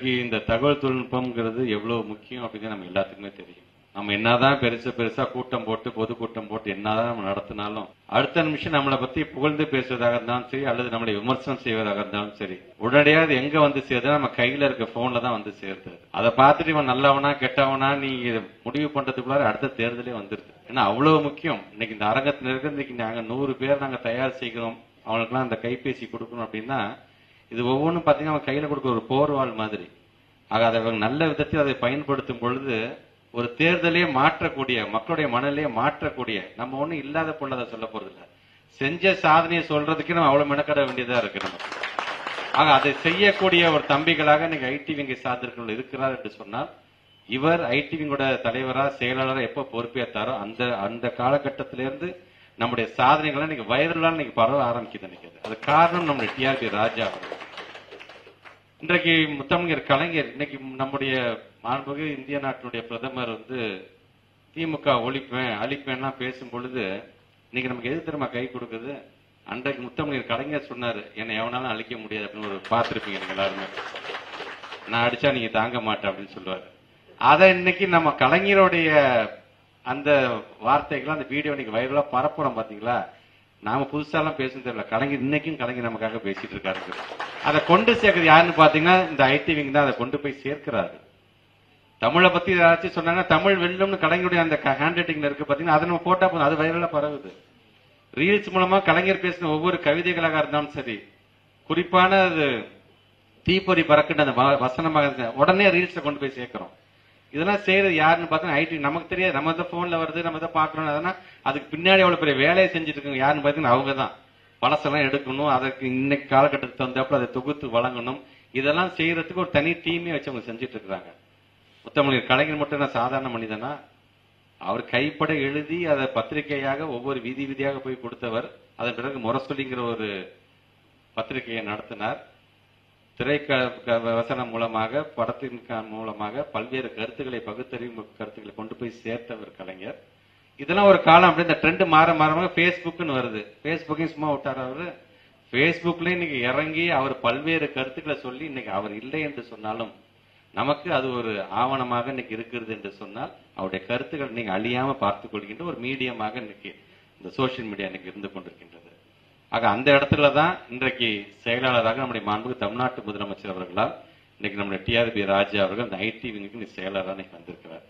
இன்றைக்கு இந்த தகவல் தொழில்நுட்பம்ங்கிறது எவ்வளவு முக்கியம் அப்படின்னு நம்ம எல்லாத்துக்குமே தெரியும். நம்ம என்னதான் பெருசா கூட்டம் போட்டு பொதுக்கூட்டம் போட்டு என்னதான் நம்ம நடத்தினாலும் அடுத்த நிமிஷம் நம்மளை பத்தி புகழ்ந்து பேசுவதாக இருந்தாலும் சரி அல்லது நம்மளை விமர்சனம் செய்வதாக இருந்தாலும் சரி உடனடியாக எங்க வந்து சேருது நம்ம கையில இருக்க போன்ல தான் வந்து சேருது. அதை பார்த்துட்டு இவன் நல்லவனா கெட்டவனா நீங்க முடிவு பண்றதுக்குள்ளார அடுத்த தேர்தலே வந்துருது. ஏன்னா அவ்வளவு முக்கியம். இன்னைக்கு இந்த அரங்கத்தினருக்கு இன்னைக்கு நாங்க 100 பேர் நாங்க தயார் செய்கிறோம், அவங்களுக்குலாம் அந்த கைபேசி கொடுக்கணும் அப்படின்னா இது ஒவ்வொன்றும் பாத்தீங்கன்னா அவன் கையில கொடுக்க ஒரு போர்வால் மாதிரி. ஆக அதை நல்ல விதத்தில் அதை பயன்படுத்தும் பொழுது ஒரு தேர்தலே மாற்றக்கூடிய மக்களுடைய மனநிலையை மாற்றக்கூடிய நம்ம ஒண்ணும் இல்லாத பொருள் சொல்ல போறது இல்ல, செஞ்ச சாதனையை சொல்றதுக்கு நம்ம அவ்வளவு மெனக்கட வேண்டியதா இருக்கு நமக்கு. ஆக அதை செய்யக்கூடிய ஒரு தம்பிகளாக இன்னைக்கு ஐடி விங்கை சார்ந்திருக்கிறவர்கள் இருக்கிறார் என்று சொன்னால் இவர் ஐடி விங்கோட தலைவரா செயலாளரா எப்ப பொறுப்பேற்றாரோ அந்த காலகட்டத்திலிருந்து நம்முடைய சாதனைகளை இன்னைக்கு வைரலா இன்னைக்கு பரவ ஆரம்பிக்குது நினைக்கிறது. அது காரணம் நம்முடைய டிஆர்பி ராஜா அவர்கள். இன்றைக்கு முத்தமிழர் கலைஞர் இன்னைக்கு நம்முடைய மாண்புமிகு இந்திய நாட்டினுடைய பிரதமர் திமுக அழிப்பேன்லாம் பேசும் பொழுது இன்னைக்கு நமக்கு எது தெரியுமா கை கொடுக்குது? அன்றைக்கு முத்தமிழர் கலைஞர் சொன்னாரு, என்னை எவனாலும் அழிக்க முடியாது அப்படின்னு ஒரு பார்த்திருப்பீங்க நீங்க எல்லாருமே. நான் அடிச்சா நீங்க தாங்க மாட்டேன் அப்படின்னு சொல்லுவாரு. அதை இன்னைக்கு நம்ம கலைஞருடைய அந்த வார்த்தைகள் அந்த வீடியோ இன்னைக்கு வைரலா பரப்புறோம் பாத்தீங்களா? நாம புதுசாலாம் பேசுறது தெரியல, கலைஞர் இன்னைக்கும் கலைஞர் நமக்காக பேசிட்டு இருக்காரு. அதை கொண்டு சேர்க்கிறது யாருன்னு பாத்தீங்கன்னா இந்த ஐடி விங் தான் அதை கொண்டு போய் சேர்க்கிறாரு. தமிழை பத்தி ஏதாச்சும் சொன்னாங்க, தமிழ் வெல்லும்னு கலைஞருடைய அந்த ஹேண்ட் ரைட்டிங்ல இருக்கு பாத்தீங்கன்னா, அதை நம்ம போட்டா போதும், அது வைரலா பரவுது. ரீல்ஸ் மூலமா கலைஞர் பேசின ஒவ்வொரு கவிதைகளாக இருந்தாலும் சரி, குறிப்பான அது தீப்பொறி பறக்கின்ற அந்த வசனமாக இருந்த உடனே ரீல்ஸ்ல கொண்டு போய் சேர்க்கிறோம். இதெல்லாம் செய்யறது யாருன்னு பார்த்தா ஐடி. நமக்கு தெரியாது, நம்ம தான் போன்ல வருது, நம்ம தான் பாக்குறோம். அதனால அதுக்கு பின்னாடி அவ்வளவு பெரிய வேலையை செஞ்சுட்டு இருக்காங்க யாருன்னு பாத்தீங்கன்னா அவங்க தான். பழசெல்லாம் எடுக்கணும், அதற்கு இன்னைக்கு காலகட்டத்துக்கு வந்தப்ப அதை தொகுத்து வழங்கணும். இதெல்லாம் செய்யறதுக்கு ஒரு தனி டீமே வச்சு அவங்க செஞ்சுட்டு இருக்கிறாங்க. முத்தமிழர் கலைஞர் மட்டும் தான் சாதாரண மனிதனா? அவர் கைப்பட எழுதி அதை பத்திரிகையாக ஒவ்வொரு வீதியாக போய் கொடுத்தவர். அதன் பிறகு முரசொலிங்கிற ஒரு பத்திரிகையை நடத்தினார். வசனம் மூலமாக படத்தின் மூலமாக பல்வேறு கருத்துக்களை பகுத்தறிவு கருத்துக்களை கொண்டு போய் சேர்த்தவர் கலைஞர். இதெல்லாம் ஒரு காலம் அப்படி இந்த ட்ரெண்ட் மாற பேஸ்புக்னு வருது. பேஸ்புக்கையும் சும்மா விட்டார் அவரு. பேஸ்புக்ல இன்னைக்கு இறங்கி அவர் பல்வேறு கருத்துக்களை சொல்லி இன்னைக்கு அவர் இல்லை என்று சொன்னாலும் நமக்கு அது ஒரு ஆவணமாக இன்னைக்கு இருக்கிறது என்று சொன்னால் அவருடைய கருத்துக்கள் நீங்க அழியாம பார்த்துக் கொள்கின்ற ஒரு மீடியமாக இன்னைக்கு இந்த சோசியல் மீடியா இன்னைக்கு இருந்து கொண்டிருக்கின்றது. ஆக அந்த இடத்துலதான் இன்றைக்கு செயலாளராக நம்முடைய மாண்புமிகு தமிழ்நாட்டு முதலமைச்சர் அவர்களால் இன்னைக்கு நம்முடைய டிஆர்பி ராஜா அவர்கள் இந்த ஐடி விங்குக்கு செயலாளராக இன்னைக்கு வந்திருக்கிறார்.